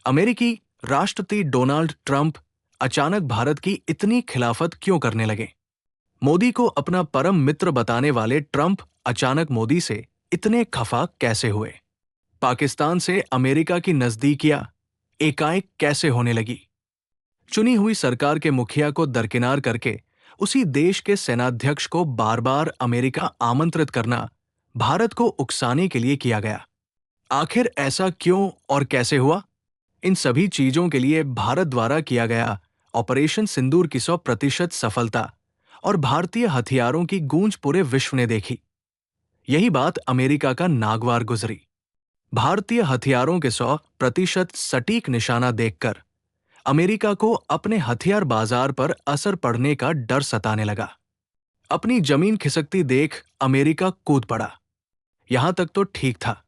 अमेरिकी राष्ट्रपति Donald Trump अचानक भारत की इतनी खिलाफत क्यों करने लगे? मोदी को अपना परम मित्र बताने वाले ट्रंप अचानक मोदी से इतने खफा कैसे हुए? पाकिस्तान से अमेरिका की नजदीकियां एकाएक कैसे होने लगी? चुनी हुई सरकार के मुखिया को दरकिनार करके उसी देश के सेनाध्यक्ष को बार बार अमेरिका आमंत्रित करना भारत को उकसाने के लिए किया गया। आखिर ऐसा क्यों और कैसे हुआ? इन सभी चीजों के लिए भारत द्वारा किया गया ऑपरेशन सिंदूर की 100% सफलता और भारतीय हथियारों की गूंज पूरे विश्व ने देखी। यही बात अमेरिका का नागवार गुजरी। भारतीय हथियारों के 100% सटीक निशाना देखकर अमेरिका को अपने हथियार बाजार पर असर पड़ने का डर सताने लगा। अपनी जमीन खिसकती देख अमेरिका कूद पड़ा। यहां तक तो ठीक था,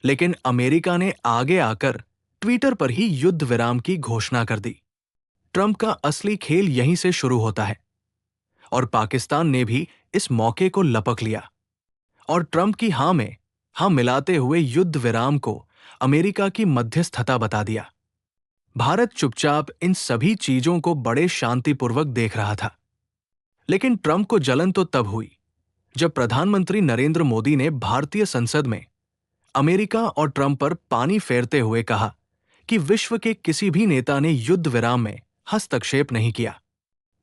लेकिन अमेरिका ने आगे आकर ट्विटर पर ही युद्ध विराम की घोषणा कर दी। ट्रंप का असली खेल यहीं से शुरू होता है और पाकिस्तान ने भी इस मौके को लपक लिया और ट्रंप की हां में हां मिलाते हुए युद्ध विराम को अमेरिका की मध्यस्थता बता दिया। भारत चुपचाप इन सभी चीजों को बड़े शांतिपूर्वक देख रहा था, लेकिन ट्रंप को जलन तो तब हुई जब प्रधानमंत्री नरेंद्र मोदी ने भारतीय संसद में अमेरिका और ट्रंप पर पानी फेरते हुए कहा कि विश्व के किसी भी नेता ने युद्ध विराम में हस्तक्षेप नहीं किया।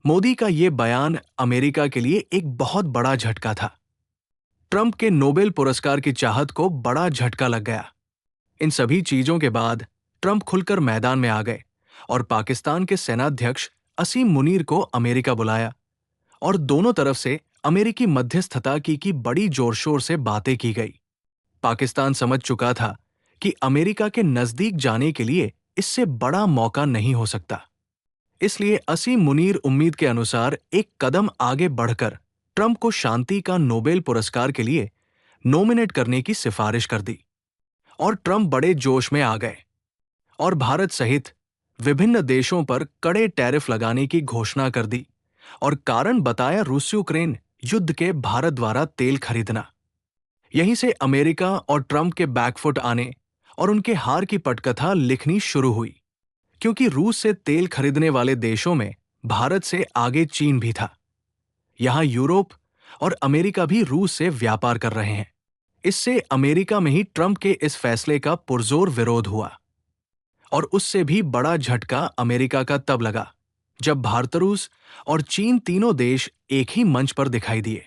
मोदी का यह बयान अमेरिका के लिए एक बहुत बड़ा झटका था। ट्रंप के नोबेल पुरस्कार की चाहत को बड़ा झटका लग गया। इन सभी चीजों के बाद ट्रंप खुलकर मैदान में आ गए और पाकिस्तान के सेनाध्यक्ष असीम मुनीर को अमेरिका बुलाया और दोनों तरफ से अमेरिकी मध्यस्थता की बड़ी जोर-शोर से बातें की गई। पाकिस्तान समझ चुका था कि अमेरिका के नजदीक जाने के लिए इससे बड़ा मौका नहीं हो सकता। इसलिए असीम मुनीर उम्मीद के अनुसार एक कदम आगे बढ़कर ट्रंप को शांति का नोबेल पुरस्कार के लिए नॉमिनेट करने की सिफारिश कर दी और ट्रंप बड़े जोश में आ गए और भारत सहित विभिन्न देशों पर कड़े टैरिफ लगाने की घोषणा कर दी और कारण बताया रूस-यूक्रेन युद्ध के भारत द्वारा तेल खरीदना। यहीं से अमेरिका और ट्रंप के बैकफुट आने और उनके हार की पटकथा लिखनी शुरू हुई, क्योंकि रूस से तेल खरीदने वाले देशों में भारत से आगे चीन भी था। यहां यूरोप और अमेरिका भी रूस से व्यापार कर रहे हैं। इससे अमेरिका में ही ट्रंप के इस फैसले का पुरजोर विरोध हुआ और उससे भी बड़ा झटका अमेरिका का तब लगा जब भारत, रूस और चीन तीनों देश एक ही मंच पर दिखाई दिए।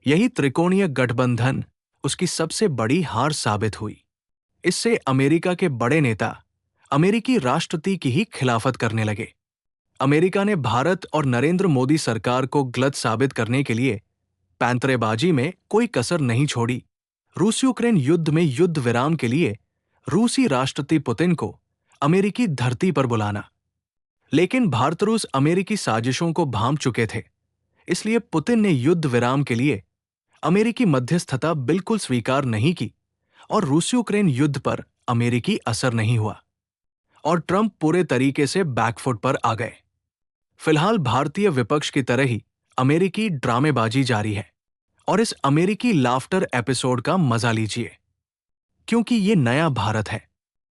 यही त्रिकोणीय गठबंधन उसकी सबसे बड़ी हार साबित हुई। इससे अमेरिका के बड़े नेता अमेरिकी राष्ट्रपति की ही खिलाफत करने लगे। अमेरिका ने भारत और नरेंद्र मोदी सरकार को गलत साबित करने के लिए पैंतरेबाजी में कोई कसर नहीं छोड़ी। रूस-यूक्रेन युद्ध में युद्ध विराम के लिए रूसी राष्ट्रपति पुतिन को अमेरिकी धरती पर बुलाना। लेकिन भारत रूस अमेरिकी साजिशों को भांप चुके थे, इसलिए पुतिन ने युद्ध विराम के लिए अमेरिकी मध्यस्थता बिल्कुल स्वीकार नहीं की और रूस-यूक्रेन युद्ध पर अमेरिकी असर नहीं हुआ और ट्रंप पूरे तरीके से बैकफुट पर आ गए। फिलहाल भारतीय विपक्ष की तरह ही अमेरिकी ड्रामेबाजी जारी है और इस अमेरिकी लाफ्टर एपिसोड का मजा लीजिए, क्योंकि ये नया भारत है।